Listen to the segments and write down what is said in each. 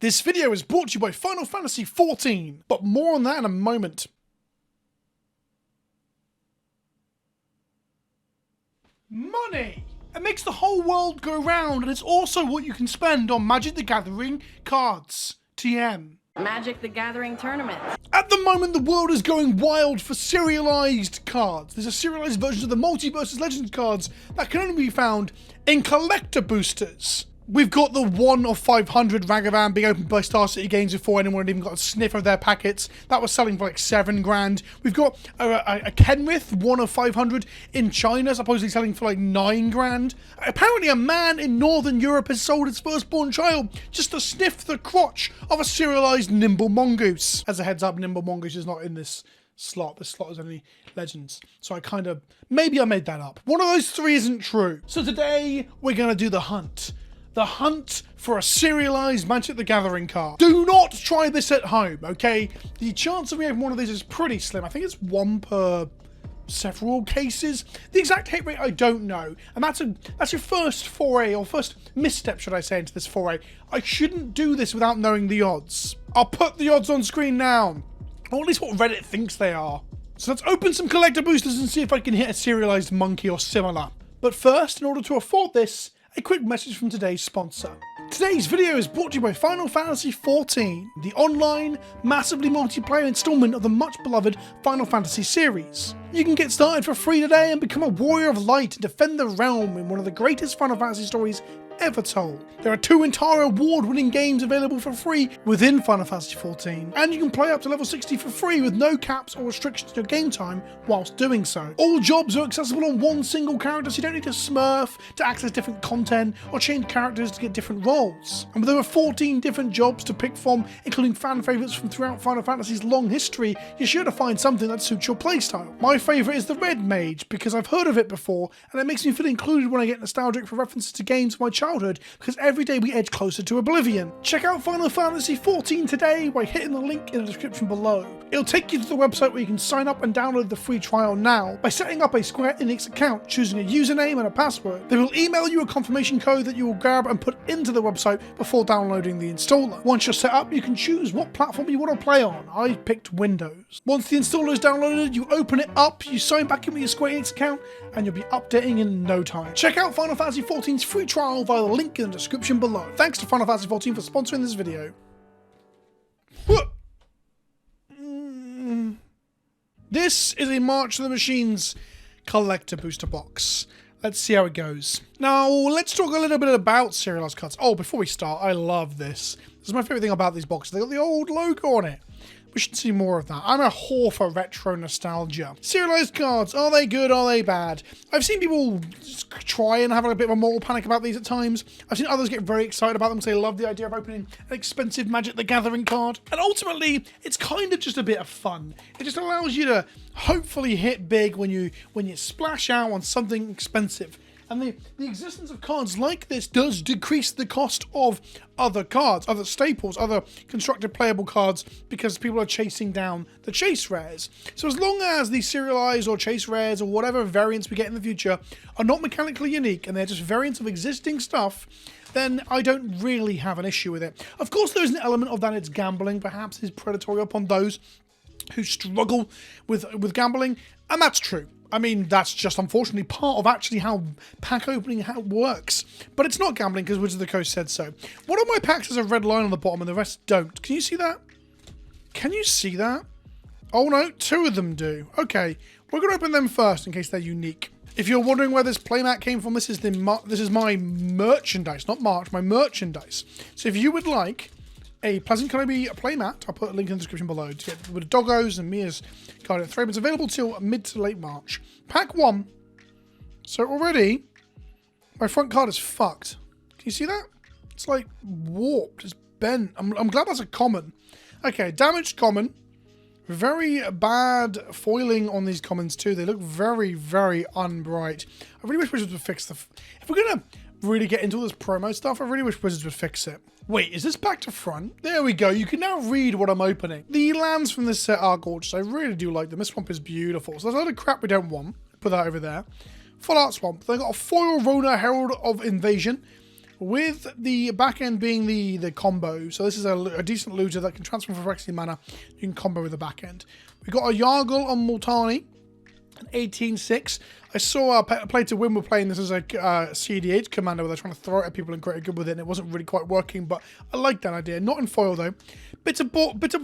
This video is brought to you by Final Fantasy XIV, but more on that in a moment. Money! It makes the whole world go round, and it's also what you can spend on Magic the Gathering cards. TM. Magic the Gathering tournament. At the moment, the world is going wild for serialized cards. There's a serialized version of the Multiverses Legends cards that can only be found in collector boosters. We've got the 1 of 500 Ragavan being opened by Star City Games before anyone had even got a sniff of their packets. That was selling for like 7 grand. We've got a Kenrith 1 of 500 in China, supposedly selling for like 9 grand. Apparently a man in Northern Europe has sold his firstborn child just to sniff the crotch of a serialized Nimble Mongoose. As a heads up, Nimble Mongoose is not in this slot. This slot is only Legends. So maybe I made that up. One of those 3 isn't true. So today we're going to do the hunt. The hunt for a serialized Magic the Gathering card. Do not try this at home, okay? The chance of me having one of these is pretty slim. I think it's 1 per several cases. The exact hit rate I don't know. And that's your first foray, or first misstep, should I say, into this foray. I shouldn't do this without knowing the odds. I'll put the odds on screen now. Or at least what Reddit thinks they are. So let's open some collector boosters and see if I can hit a serialized monkey or similar. But first, in order to afford this, a quick message from today's sponsor. Today's video is brought to you by Final Fantasy XIV, the online, massively multiplayer installment of the much beloved Final Fantasy series. You can get started for free today and become a warrior of light and defend the realm in one of the greatest Final Fantasy stories ever told. There are 2 entire award-winning games available for free within Final Fantasy XIV, and you can play up to level 60 for free with no caps or restrictions to your game time whilst doing so. All jobs are accessible on one single character, so you don't need to smurf to access different content or change characters to get different roles. And with over 14 different jobs to pick from, including fan favourites from throughout Final Fantasy's long history, you're sure to find something that suits your playstyle. My favourite is the Red Mage, because I've heard of it before, and it makes me feel included when I get nostalgic for references to games of my childhood, because every day we edge closer to oblivion. Check out Final Fantasy XIV today by hitting the link in the description below. It'll take you to the website where you can sign up and download the free trial now by setting up a Square Enix account, choosing a username and a password. They will email you a confirmation code that you will grab and put into the website before downloading the installer. Once you're set up, you can choose what platform you want to play on. I picked Windows. Once the installer is downloaded, you open it up, you sign back in with your Square Enix account, and you'll be updating in no time. Check out Final Fantasy XIV's free trial via the link in the description below. Thanks to Final Fantasy XIV for sponsoring this video. This is a March of the Machines collector booster box. Let's see how it goes. Now, let's talk a little bit about serialized cards. Oh, before we start, I love this. This is my favorite thing about these boxes. They got the old logo on it. We should see more of that. I'm a whore for retro nostalgia. Serialized cards, are they good, are they bad? I've seen people try and have a bit of a moral panic about these at times. I've seen others get very excited about them because they love the idea of opening an expensive Magic the Gathering card. And ultimately, it's kind of just a bit of fun. It just allows you to hopefully hit big when you splash out on something expensive. And the existence of cards like this does decrease the cost of other cards, other staples, other constructed playable cards, because people are chasing down the chase rares. So as long as the serialized or chase rares or whatever variants we get in the future are not mechanically unique and they're just variants of existing stuff, then I don't really have an issue with it. Of course, there is an element of that it's gambling, perhaps is predatory upon those who struggle with gambling, and that's true. I mean, that's just unfortunately part of actually how pack opening works. But it's not gambling because Wizards of the Coast said so. One of my packs has a red line on the bottom and the rest don't. Can you see that? Can you see that? Oh no, 2 of them do. Okay, we're going to open them first in case they're unique. If you're wondering where this playmat came from, this is my merchandise, not March, my merchandise. So if you would like a PleasantKenobi playmat, I'll put a link in the description below to get with doggos and Mia's Guardian Thread. It's available till mid to late March. Pack 1. So already, my front card is fucked. Can you see that? It's like warped. It's bent. I'm glad that's a common. Okay, damaged common. Very bad foiling on these commons too. They look very, very unbright. I really wish Wizards would fix the... If we're going to really get into all this promo stuff, I really wish Wizards would fix it. Wait, is this back to front? There we go. You can now read what I'm opening. The lands from this set are gorgeous. I really do like them. This swamp is beautiful. So there's a lot of crap we don't want. Put that over there. Full art swamp. They got a foil Rona Herald of Invasion. with the back end being the combo. So this is a decent looter that can transfer for Phyrexian mana. You can combo with the back end. We've got a Yargle on Multani, an 18-6. I saw Play to Win were playing this as a CD8 commander where they're trying to throw it at people and create a good with it, and it wasn't really quite working, but I like that idea. Not in foil though. Bit of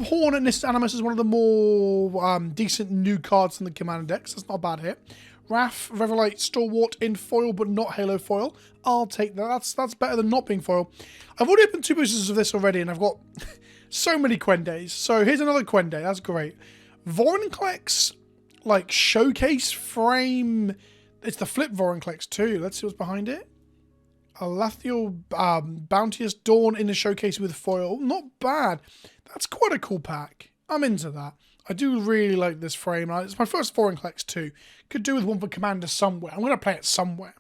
Horn and this Animus is one of the more decent new cards in the commander decks. That's not a bad hit. Wrath, Revelite, Stalwart in foil, but not Halo foil. I'll take that. That's better than not being foil. I've already opened 2 boosters of this already, and I've got so many Quendays. So here's another Quenday. That's great. Vorinclex, like, showcase frame. It's the flip Vorinclex too. Let's see what's behind it. Alathiel, Bounteous Dawn in the showcase with foil. Not bad. That's quite a cool pack. I'm into that. I do really like this frame. It's my first Vorinclex too. Could do with one for Commander somewhere. I'm going to play it somewhere.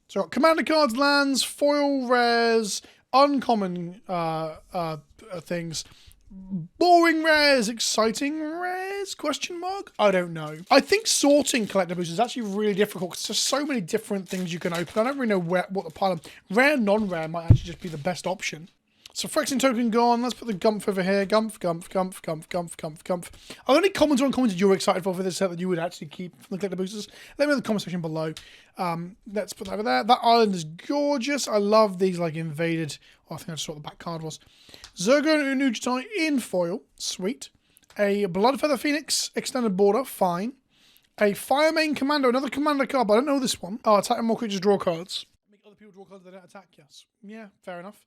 So I've got Commander cards, lands, foil rares, uncommon things, boring rares, exciting rares, question mark? I don't know. I think sorting collectibles is actually really difficult because there's so many different things you can open. I don't really know what the pile of rare, non-rare might actually just be the best option. So Phyrexian token gone. Let's put the Gumph over here. Gumph. Are there any commons or uncommons you're excited for this set that you would actually keep from the collector boosters? Let me know in the comment section below. Let's put that over there. That island is gorgeous. I love these like invaded. Oh, I think I just saw what the back card was. Zergo and Unujitai in foil. Sweet. A Bloodfeather Phoenix extended border. Fine. A Firemane Commando. Another commander card, but I don't know this one. Oh, attack more creatures, draw cards. Make other people draw cards they don't attack. Yes. Yeah, fair enough.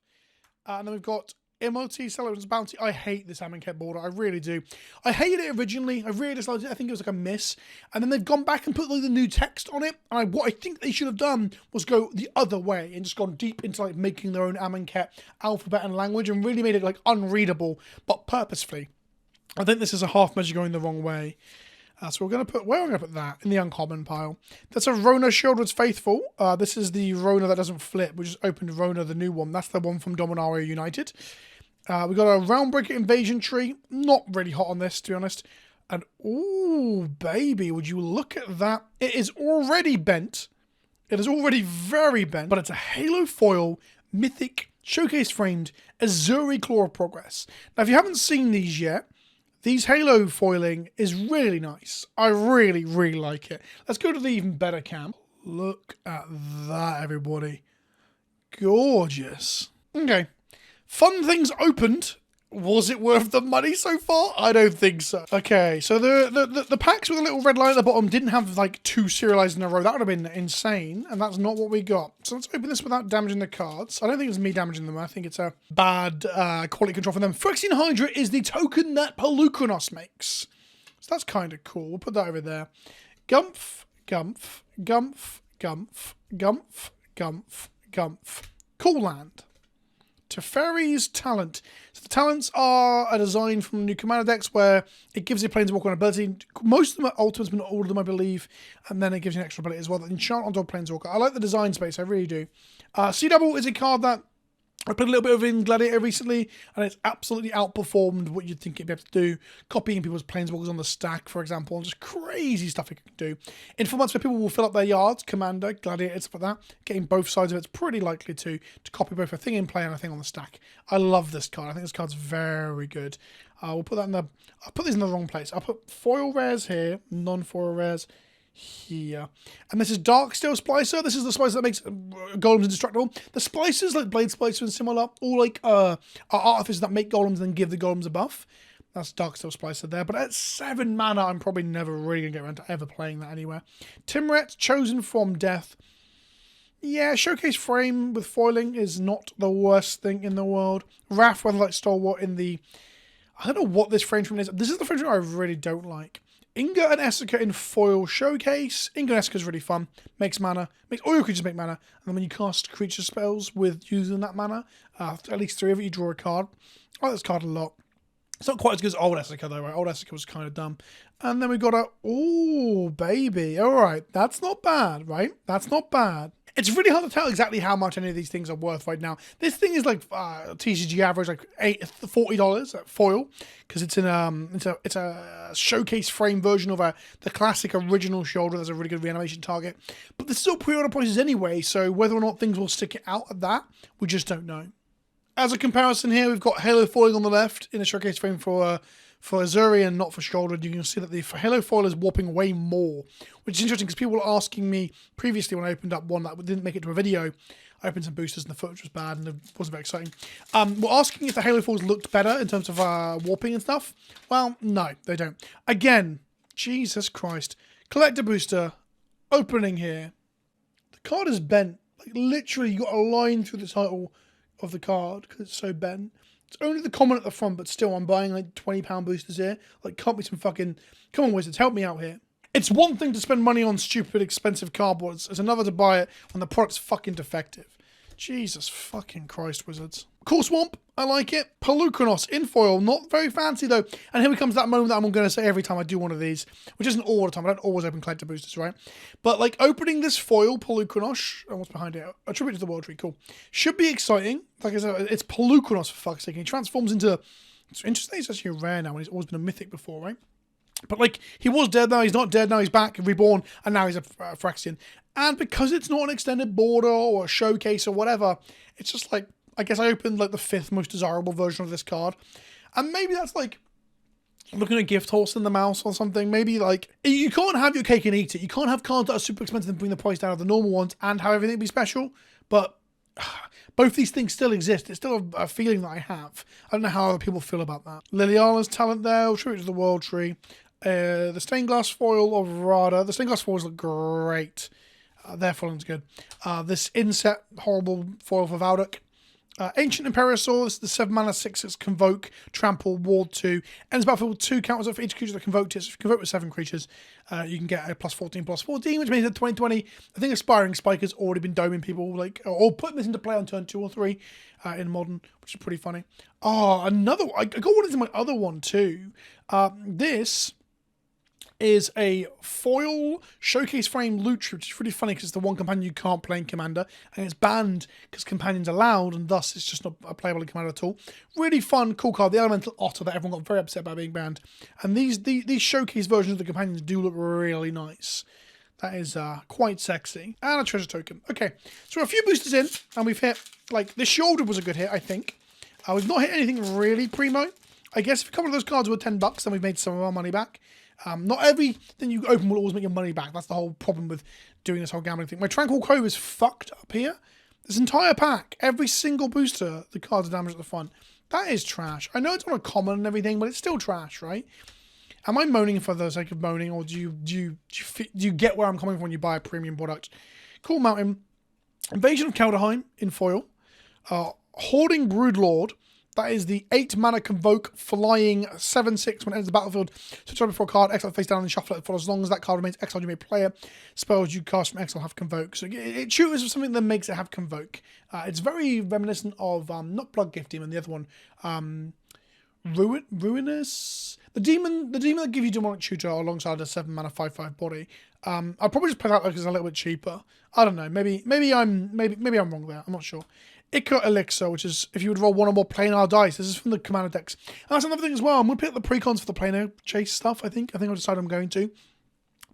And then we've got MOT Celebrant's Bounty. I hate this Amonkhet border. I really do. I hated it originally. I really disliked it. I think it was like a miss. And then they've gone back and put like the new text on it. And what I think they should have done was go the other way and just gone deep into like making their own Amonkhet alphabet and language and really made it like unreadable, but purposefully. I think this is a half measure going the wrong way. So we're going to put, where are we going to put that? In the uncommon pile. That's a Rona Shieldred's Faithful. This is the Rona that doesn't flip. We just opened Rona, the new one. That's the one from Dominaria United. We got a Realmbreaker Invasion Tree. Not really hot on this, to be honest. And, ooh, baby, would you look at that? It is already bent. It is already very bent. But it's a Halo foil, mythic, showcase framed, Azuri Claw of Progress. Now, if you haven't seen these yet, these Halo foiling is really nice. I really, really like it. Let's go to the even better cam. Look at that, everybody. Gorgeous. Okay. Fun things opened. Was it worth the money so far? I don't think so. Okay, so the packs with a little red line at the bottom didn't have like 2 serialized in a row. That would have been insane, and that's not what we got. So let's open this without damaging the cards. I don't think it's me damaging them. I think it's a bad quality control from them. Phyrexian Hydra is the token that Pelucranos makes. So that's kind of cool. We'll put that over there. Gumph. Cool land. Teferi's Talent. So the talents are a design from new commander decks where it gives you Planeswalker an ability. Most of them are ultimates, but not all of them, I believe. And then it gives you an extra ability as well that enchant on top of Planeswalker. I like the design space, I really do. C-Double is a card that I played a little bit of in Gladiator recently, and it's absolutely outperformed what you'd think it'd be able to do. Copying people's Planeswalkers on the stack, for example, and just crazy stuff it can do. In formats where people will fill up their yards, Commander, Gladiator, stuff like that, getting both sides of it's pretty likely to copy both a thing in play and a thing on the stack. I love this card. I think this card's very good. We'll put that in the... I'll put these in the wrong place. I'll put foil rares here, non-foil rares here. And this is Darksteel Splicer. This is the splicer that makes golems indestructible. The splicers, like Blade Splicer and similar, all like are artificers that make golems and then give the golems a buff. That's Darksteel Splicer there. But at 7 mana, I'm probably never really going to get around to ever playing that anywhere. Timret, Chosen from Death. Yeah, showcase frame with foiling is not the worst thing in the world. Wrath, Weatherlight Stalwart in the... I don't know what this frame is. This is the frame I really don't like. Inga and Essica in foil showcase. Inga and Essica is really fun. Makes mana. Makes all your creatures make mana. And then when you cast creature spells with using that mana, at least 3 of it, you draw a card. I like this card a lot. It's not quite as good as old Essica though, right? Old Essica was kind of dumb. And then we got a, ooh, baby. All right, that's not bad, right? That's not bad. It's really hard to tell exactly how much any of these things are worth right now. This thing is like TCG average, like $40 at foil, because it's in it's a showcase frame version of the classic original shoulder. There's a really good reanimation target, but there's still pre-order prices anyway. So whether or not things will stick it out at that, we just don't know. As a comparison here, we've got Halo foiling on the left in a showcase frame for Azuri and not for shoulder. You can see that the Halo foil is warping way more, which is interesting because people were asking me previously when I opened up one that didn't make it to a video. I opened some boosters and the footage was bad and it wasn't very exciting. We're asking if the Halo foils looked better in terms of warping and stuff. Well, no, they don't. Again, Jesus Christ. Collector booster, opening here. The card is bent. Like literally, you got a line through the title of the card because it's so bent. It's only the comment at the front, but still, I'm buying like £20 boosters here. Like, can't be some fucking... Come on, Wizards, help me out here. It's one thing to spend money on stupid, expensive cardboard. It's another to buy it when the product's fucking defective. Jesus fucking Christ, Wizards. Cool Swamp, I like it. Pelucanos in foil, not very fancy though. And here comes that moment that I'm going to say every time I do one of these, which isn't all the time. I don't always open collector boosters, right? But like opening this foil Pelucanos, and what's behind it? A tribute to the World Tree, cool. Should be exciting. Like I said, it's Pelucanos for fuck's sake. He transforms into... It's interesting, it's actually rare now when he's always been a mythic before, right? But like, he was dead now, he's not dead now, he's back, reborn, and now he's a Phyrexian. And because it's not an extended border or a showcase or whatever, it's just like, I guess I opened like the 5th most desirable version of this card. And maybe that's like looking at Gift Horse in the Mouse or something. Maybe like, you can't have your cake and eat it. You can't have cards that are super expensive and bring the price down of the normal ones and have everything be special. But both these things still exist. It's still a feeling that I have. I don't know how other people feel about that. Liliana's talent there, tribute to the World Tree. The stained glass foil of Rada. The stained glass foils look great. Their foiling's good. This inset horrible foil for Valduk. Ancient Imperiosaur. This is the 7 mana 6/6 Convoke, Trample, Ward 2. Ends battlefield with 2 counters for each creature that convoked it. So if you convoke with 7 creatures, you can get a +14/+14, which means that 2020, I think Aspiring Spike has already been doming people, like, or putting this into play on turn 2 or 3 in Modern, which is pretty funny. Oh, another one. I got one into my other one too. This is a foil showcase frame loot, which is really funny because it's the one companion you can't play in Commander, and it's banned because companions are allowed, and thus it's just not playable in Commander at all. Really fun, cool card. The Elemental Otter that everyone got very upset about being banned. And these showcase versions of the companions do look really nice. That is quite sexy. And a treasure token. Okay, so we're a few boosters in, and we've hit, like, this shoulder was a good hit, I think. We've not hit anything really primo. I guess if a couple of those cards were $10, then we've made some of our money back. Not everything you open will always make your money back. That's the whole problem with doing this whole gambling thing. My Tranquil Cove is fucked up here. This entire pack, every single booster, the cards are damaged at the front. That is trash. I know it's not a common and everything, but it's still trash, right? Am I moaning for the sake of moaning, or do you get where I'm coming from when you buy a premium product? Cool Mountain. Invasion of Kaldheim in foil. Hoarding Broodlord. That is the 8 mana Convoke flying 7/6 when it enters the battlefield. Switch on before a card, exile face down and shuffle it. For as long as that card remains exiled, you may play it. Spells you cast from exile have Convoke. So it chooses something that makes it have Convoke. It's very reminiscent of not Blood Gift Demon, the other one, Ruinous. The demon that gives you Demonic Tutor alongside a 7 mana 5/5 body. I'll probably just play that because it's a little bit cheaper. I don't know. Maybe I'm wrong there. I'm not sure. Ica Elixir, which is if you would roll one or more planar dice. This is from the Commander decks. And that's another thing as well. I'm going to pick up the precons for the planar chase stuff, I think. I'll decide I'm going to.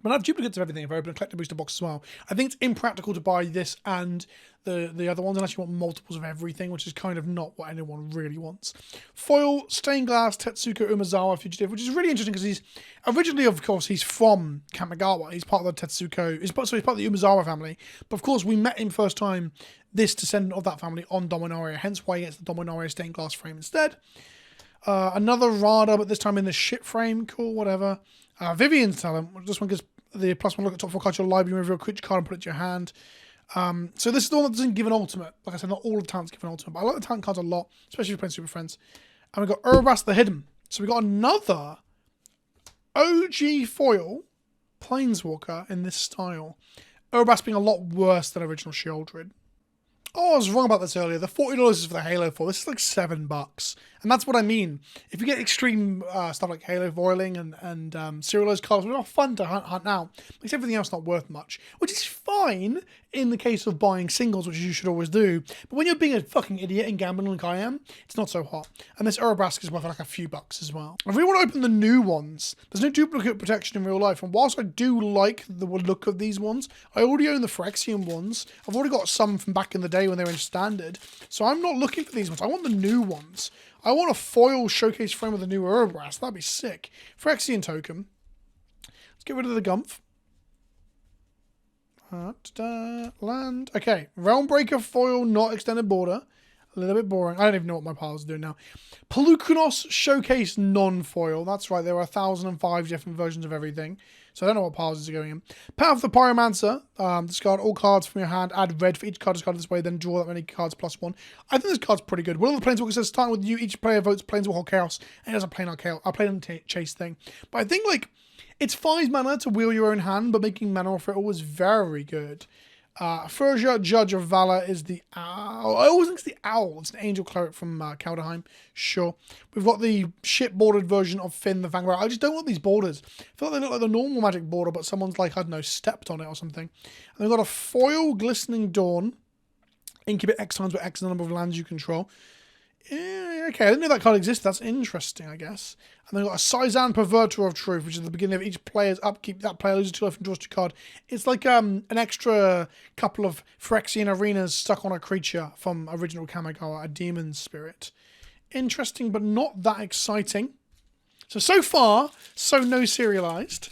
But I have duplicates of everything if I open a collector booster box as well. I think it's impractical to buy this and the other ones unless you want multiples of everything, which is kind of not what anyone really wants. Foil, Stained Glass, Tetsuko Umezawa Fugitive, which is really interesting because he's originally, of course, he's from Kamigawa. He's part of the Tetsuko, he's part of the Umezawa family. But of course, we met him first time, this descendant of that family, on Dominaria, hence why he gets the Dominaria Stained Glass frame instead. Another Rada, but this time in the ship frame. Cool, whatever. Vivian's talent. This one gives the +1 look at top 4 cards of your library, reveal a creature card and put it to your hand. So this is the one that doesn't give an ultimate. Like I said, not all the talents give an ultimate, but I like the talent cards a lot, especially if you're playing Super Friends. And we've got Urabas the Hidden. So we've got another OG foil Planeswalker in this style. Urabas being a lot worse than original Sheoldred. Oh, I was wrong about this earlier. The $40 is for the Halo 4. This is like $7. And that's what I mean. If you get extreme stuff like Halo foiling and serialized cards, which are fun to hunt now, makes everything else not worth much. Which is fine in the case of buying singles, which you should always do. But when you're being a fucking idiot and gambling like I am, it's not so hot. And this Erebrask is worth like a few bucks as well. If we want to open the new ones, there's no duplicate protection in real life. And whilst I do like the look of these ones, I already own the Phyrexian ones. I've already got some from back in the day when they were in standard. So I'm not looking for these ones. I want the new ones. I want a foil showcase frame with a new Erebrask. That'd be sick. Phyrexian token. Let's get rid of the Gumph. Land. Okay. Realmbreaker foil, not extended border. A little bit boring. I don't even know what my piles are doing now. Pelucanos showcase non-foil. That's right. There are 1,005 different versions of everything. So I don't know what piles is going in. Path of the Pyromancer. Discard all cards from your hand. Add red for each card discarded this way. Then draw that many cards +1. I think this card's pretty good. Will of the Planeswalker says, starting with you, each player votes Planeswalker Chaos. And it doesn't play Chaos. I play on Chase thing. But I think, like, it's 5 mana to wheel your own hand, but making mana off it all is very good. Frisia, Judge of Valor is the owl. I always think it's the owl. It's an angel cleric from Kaldheim. Sure. We've got the ship-bordered version of Finn the Vanguard. I just don't want these borders. I feel like they look like the normal Magic border, but someone's like, I don't know, stepped on it or something. And we've got a foil Glistening Dawn. Incubate X times with X the number of lands you control. Okay, I didn't know that card existed. That's interesting, I guess. And then we've got a Sizan Perverter of Truth, which is the beginning of each player's upkeep. That player loses 2 life and draws 2 cards. It's like an extra couple of Phyrexian arenas stuck on a creature from original Kamigawa, a demon spirit. Interesting, but not that exciting. So far, no serialized.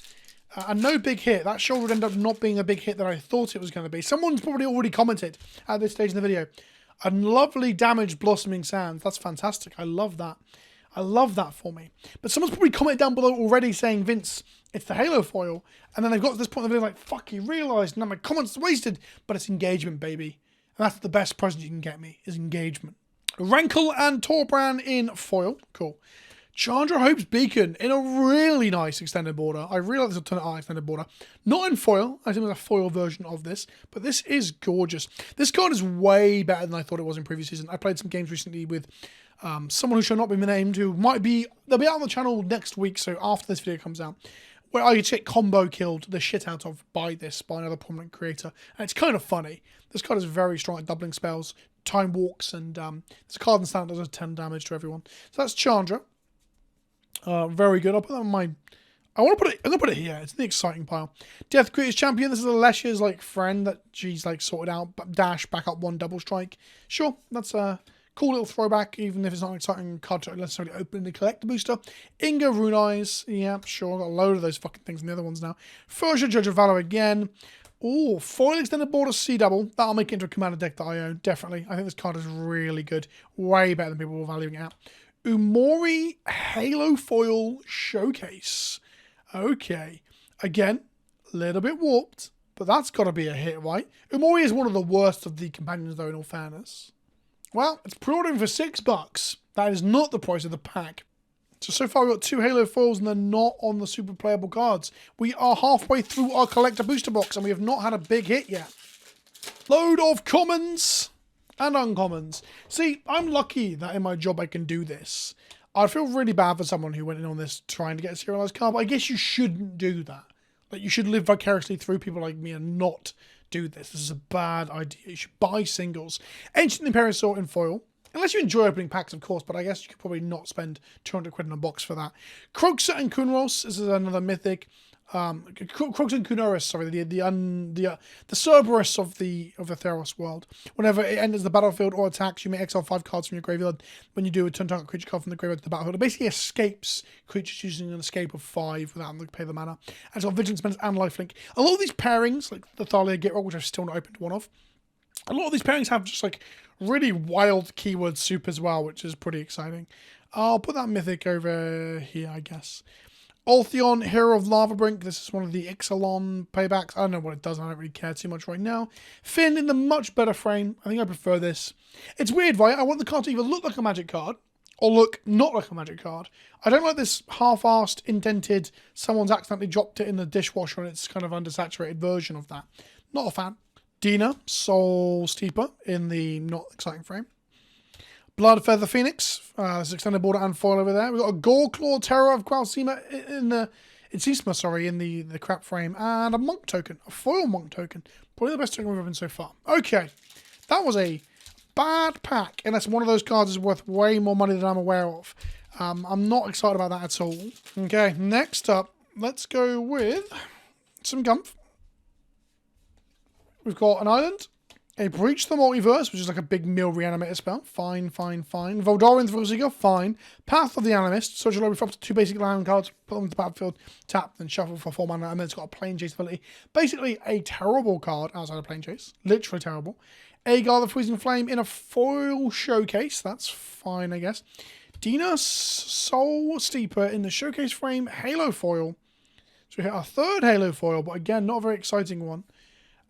And no big hit. That show would end up not being a big hit that I thought it was going to be. Someone's probably already commented at this stage in the video. A lovely damaged Blossoming Sands. That's fantastic. I love that. I love that for me. But someone's probably commented down below already saying, Vince, it's the Halo foil. And then they've got to this point in the video like, fuck, you realised. Now my comment's wasted. But it's engagement, baby. And that's the best present you can get me, is engagement. Rankle and Torbran in foil. Cool. Chandra Hope's Beacon in a really nice extended border. I really like this alternate art extended border. Not in foil. I think there's a foil version of this. But this is gorgeous. This card is way better than I thought it was in previous season. I played some games recently with someone who shall not be named, who might be... They'll be out on the channel next week, so after this video comes out, where I get combo killed the shit out of by another prominent creator. And it's kind of funny. This card is very strong at doubling spells, time walks, and this card in standard does 10 damage to everyone. So that's Chandra. Very good. I'll put that on my... I'm gonna put it here. It's in the exciting pile. Death Creature's Champion. This is Alessia's like friend that she's like sorted out. Dash, back up 1, double strike. Sure, that's a cool little throwback, even if it's not an exciting card to necessarily open the collector booster. Inga Rune Eyes. Yeah, sure. I've got a load of those fucking things in the other ones now. Frisia, Judge of Valor again. Oh, foil extended border C double. That'll make it into a commander deck that I own. Definitely. I think this card is really good. Way better than people were valuing it out. Umori Halo Foil Showcase. Okay. Again, a little bit warped, but that's got to be a hit, right? Umori is one of the worst of the companions, though, in all fairness. Well, it's pre-ordering for $6. That is not the price of the pack. So far we've got 2 Halo foils and they're not on the super playable cards. We are halfway through our collector booster box and we have not had a big hit yet. Load of commons and uncommons. See, I'm lucky that in my job I can do this. I feel really bad for someone who went in on this trying to get a serialized card, but I guess you shouldn't do that. Like, you should live vicariously through people like me and not do this. This is a bad idea. You should buy singles. Ancient Imperial Sword in foil. Unless you enjoy opening packs, of course, but I guess you could probably not spend 200 quid in a box for that. Kroxa and Kunros. This is another mythic. Kroxa and Kunoris, sorry, the Cerberus of the Theros world. Whenever it enters the battlefield or attacks, you may exile 5 cards from your graveyard. When you do, a turn target creature card from the graveyard to the battlefield. It basically escapes creatures using an escape of 5 without having to pay the mana. And it's got Vigilance, Menace, and Lifelink. A lot of these pairings, like the Thalia Gitroll, which I've still not opened one of, a lot of these pairings have just like really wild keyword soup as well, which is pretty exciting. I'll put that mythic over here, I guess. Altheon, Hero of Lavabrink. This is one of the Ixalan paybacks. I don't know what it does. I don't really care too much right now. Finn in the much better frame. I think I prefer this. It's weird, right? I want the card to either look like a magic card or look not like a magic card. I don't like this half-arsed, indented, someone's accidentally dropped it in the dishwasher and it's kind of undersaturated version of that. Not a fan. Dina, Soul Steeper in the not exciting frame. Bloodfeather Phoenix. There's extended border and foil over there. We've got a Goreclaw Terror of Qualsima in the crap frame. And a Monk token. A foil Monk token. Probably the best token we've opened so far. Okay. That was a bad pack. Unless one of those cards is worth way more money than I'm aware of. I'm not excited about that at all. Okay. Next up, let's go with some Gumph. We've got an island. A Breach the Multiverse, which is like a big mill reanimator spell. Fine, fine, fine. Voldarian Thrillseeker, fine. Path of the Animist. Social library for up to 2 basic land cards. Put them into the battlefield. Tap, then shuffle for 4 mana. And then it's got a Plane Chase ability. Basically, a terrible card outside of Plane Chase. Literally terrible. Agar the Freezing Flame in a foil showcase. That's fine, I guess. Dinos Soul Steeper in the showcase frame. Halo foil. So we hit our 3rd Halo foil, but again, not a very exciting one.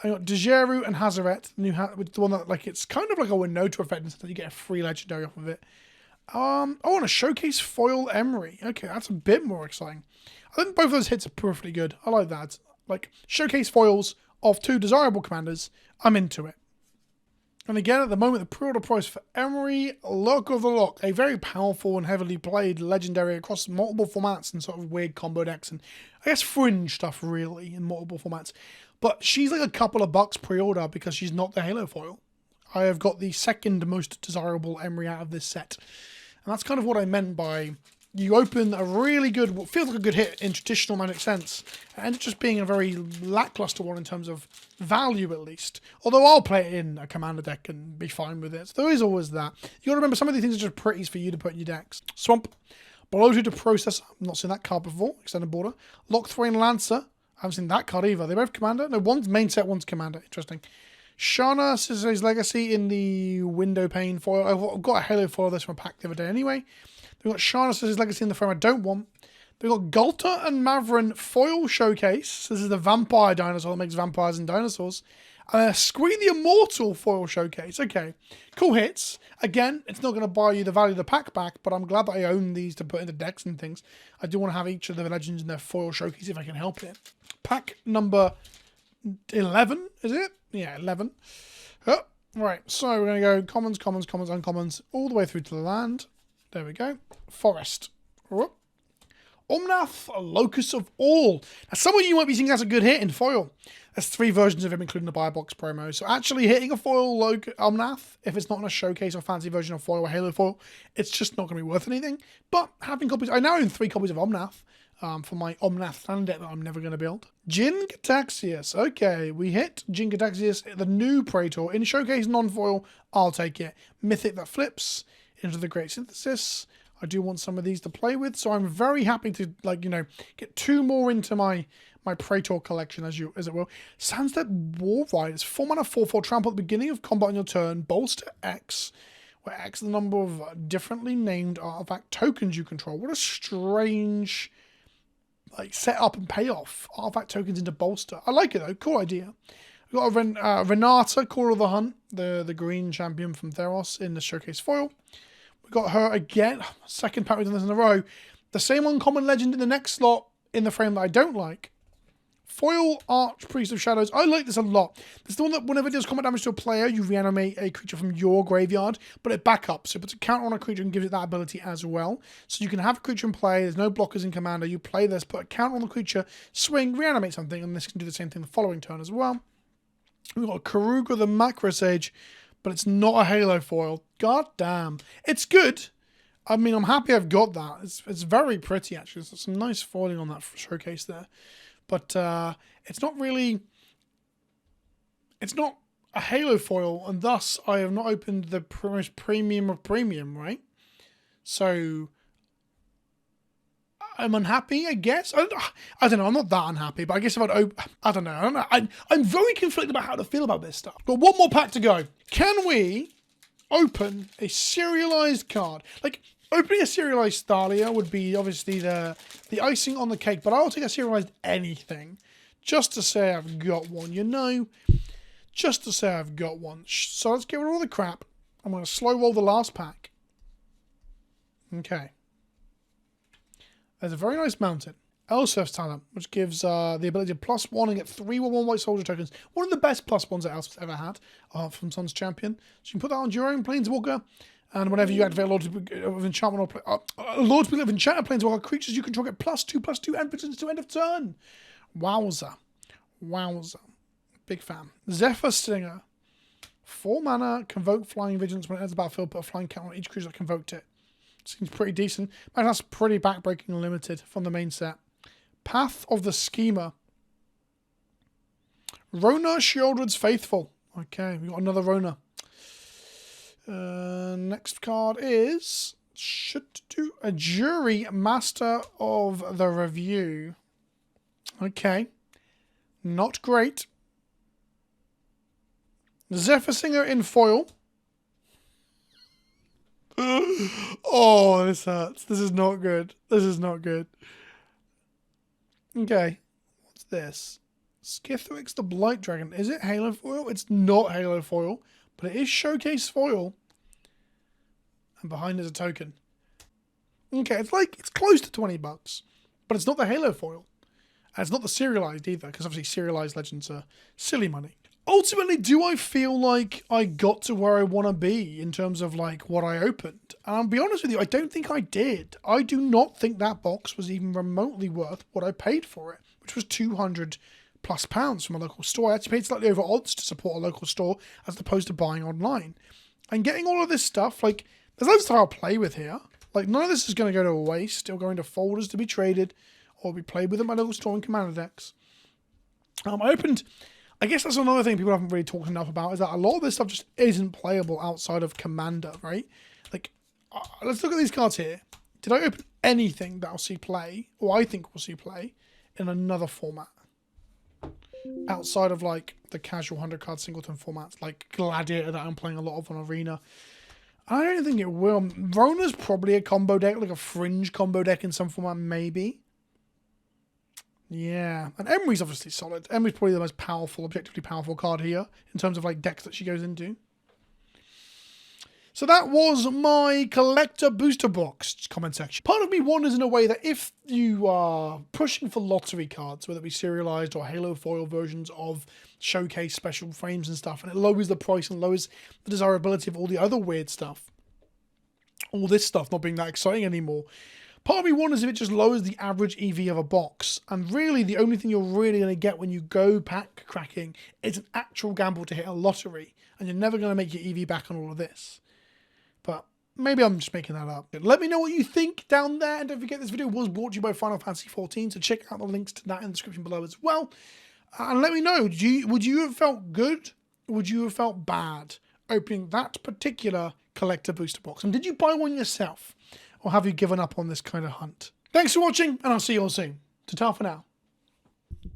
I got Dejeru and Hazaret, the one that, like, it's kind of like a Winota effect, instead that you get a free legendary off of it. Oh, and a showcase foil Emery. Okay, that's a bit more exciting. I think both of those hits are perfectly good. I like that. Like, showcase foils of 2 desirable commanders. I'm into it. And again, at the moment, the pre-order price for Emery, Lock of the Lock, a very powerful and heavily played legendary across multiple formats and sort of weird combo decks and I guess fringe stuff, really, in multiple formats. But she's like a couple of bucks pre-order because she's not the Halo foil. I have got the 2nd most desirable Emery out of this set. And that's kind of what I meant by you open a really good, what feels like a good hit in traditional Magic sense, and just being a very lackluster one in terms of value at least. Although I'll play it in a commander deck and be fine with it. So there is always that. You gotta remember some of these things are just pretties for you to put in your decks. Swamp. Bloated Processor. I've not seen that card before. Extended border. Lockthwain Lancer. I haven't seen that card either. They're both commander. No, one's main set, one's commander. Interesting. Shana Sisay's Legacy in the window pane foil. I've got a Halo foil of this from a pack the other day anyway. We've got Shana Sisay's Legacy in the frame I don't want. We've got Gulta and Mavrin foil showcase. This is the vampire dinosaur that makes vampires and dinosaurs. And Squee the Immortal foil showcase. Okay, cool hits. Again, it's not going to buy you the value of the pack back, but I'm glad that I own these to put into decks and things. I do want to have each of the legends in their foil showcase if I can help it. Pack number 11, is it? Yeah, 11. Oh, right, so we're going to go commons, commons, commons, uncommons, all the way through to the land. There we go. Forest. Oh. Omnath, Locus of All. Now, some of you might be thinking that's a good hit in foil. There's 3 versions of him, including the buy box promo. So actually hitting a foil Omnath, if it's not in a showcase or fancy version of foil or Halo foil, it's just not going to be worth anything. But having copies, I now own 3 copies of Omnath for my Omnath stand deck that I'm never going to build. Jin Gataxius. Okay, we hit Jin Gataxius, the new Praetor. In showcase non-foil, I'll take it. Mythic that flips into the Great Synthesis. I do want some of these to play with, so I'm very happy to, like, you know, get 2 more into my Praetor collection, as it will. Sunset War Riders, 4 mana, 4/4 trample at the beginning of combat on your turn. Bolster X, where X is the number of differently named artifact tokens you control. What a strange, like, setup and payoff. Artifact tokens into bolster. I like it though. Cool idea. We've got a Renata, Call of the Hunt, the green champion from Theros in the showcase foil. We got her again. 2nd pack we've done this in a row. The same uncommon legend in the next slot in the frame that I don't like. Foil Archpriest of Shadows. I like this a lot. This is the one that whenever it deals combat damage to a player, you reanimate a creature from your graveyard, but it backups. So it puts a counter on a creature and gives it that ability as well. So you can have a creature in play, there's no blockers in commander, you play this, put a counter on the creature, swing, reanimate something, and this can do the same thing the following turn as well. We've got Karuga the Macro Sage, but it's not a Halo foil. God damn. It's good. I mean, I'm happy I've got that. It's very pretty, actually. There's some nice foiling on that showcase there. But it's not really... It's not a Halo foil, and thus I have not opened the most premium of premium, right? So... I'm unhappy, I guess. I don't know. I'm not that unhappy, but I guess if I'd open... I don't know. I'm very conflicted about how to feel about this stuff. Got 1 more pack to go. Can we open a serialized card? Like, opening a serialized Thalia would be obviously the icing on the cake, but I'll take a serialized anything just to say I've got one, you know? Just to say I've got one. So let's get rid of all the crap. I'm going to slow roll the last pack. Okay. There's a very nice mountain. Elsewhere's Talent, which gives the ability to +1 and get 3/1 white soldier tokens. One of the best +1s that Elsewhere's ever had from Sun's Champion. So you can put that on your own Planeswalker, And whenever you activate a Loyalty of Enchantment or Loyalty of Enchanted Planeswalker creatures you control get +2/+2 and vigilance to end of turn. Wowza. Wowza. Big fan. Zephyr Stinger. 4 mana, convoke flying vigilance when it enters the battlefield, put a flying count on each creature that convoked it. Seems pretty decent. Man, that's pretty backbreaking and limited from the main set. Path of the Schemer. Rona Shieldred's Faithful. Okay, we got another Rona. Next card is should do a Jury Master of the Review. Okay, not great. Zephyr Singer in foil. Oh, this hurts. This is not good. This is not good. Okay, what's this? Skithrix the Blight Dragon. Is it Halo foil? It's not Halo foil, but it is Showcase foil. And behind is a token. Okay, it's close to $20, but it's not the Halo foil. And it's not the serialized either, because obviously serialized legends are silly money. Ultimately, do I feel like I got to where I want to be in terms of like what I opened? And I'll be honest with you, I don't think I did. I do not think that box was even remotely worth what I paid for it, which was £200+ from a local store. I actually paid slightly over odds to support a local store as opposed to buying online. And getting all of this stuff, like, there's loads of stuff I'll play with here. Like, none of this is going to go to waste. It'll go into folders to be traded or be played with at my local store in Commander decks. I opened... I guess that's another thing people haven't really talked enough about, is that a lot of this stuff just isn't playable outside of Commander, right? Like, let's look at these cards here. Did I open anything that I'll see play, or I think we'll see play, in another format? Outside of, like, the casual 100-card singleton formats, like Gladiator that I'm playing a lot of on Arena. I don't think it will. Rona's probably a combo deck, like a fringe combo deck in some format, maybe. Yeah, and Emery's obviously solid. Emery's probably the most powerful, objectively powerful card here in terms of like decks that she goes into. So that was my collector booster box comment section. Part of me wonders in a way that if you are pushing for lottery cards, whether it be serialized or Halo foil versions of showcase special frames and stuff, and it lowers the price and lowers the desirability of all the other weird stuff, all this stuff not being that exciting anymore, part of me wonders if it just lowers the average EV of a box. And really, the only thing you're really going to get when you go pack cracking is an actual gamble to hit a lottery. And you're never going to make your EV back on all of this. But maybe I'm just making that up. Let me know what you think down there. And don't forget, this video was brought to you by Final Fantasy XIV. So check out the links to that in the description below as well. And let me know, would you have felt good? Or would you have felt bad opening that particular collector booster box? And did you buy one yourself? Or have you given up on this kind of hunt? Thanks for watching, and I'll see you all soon. Ta-ta for now.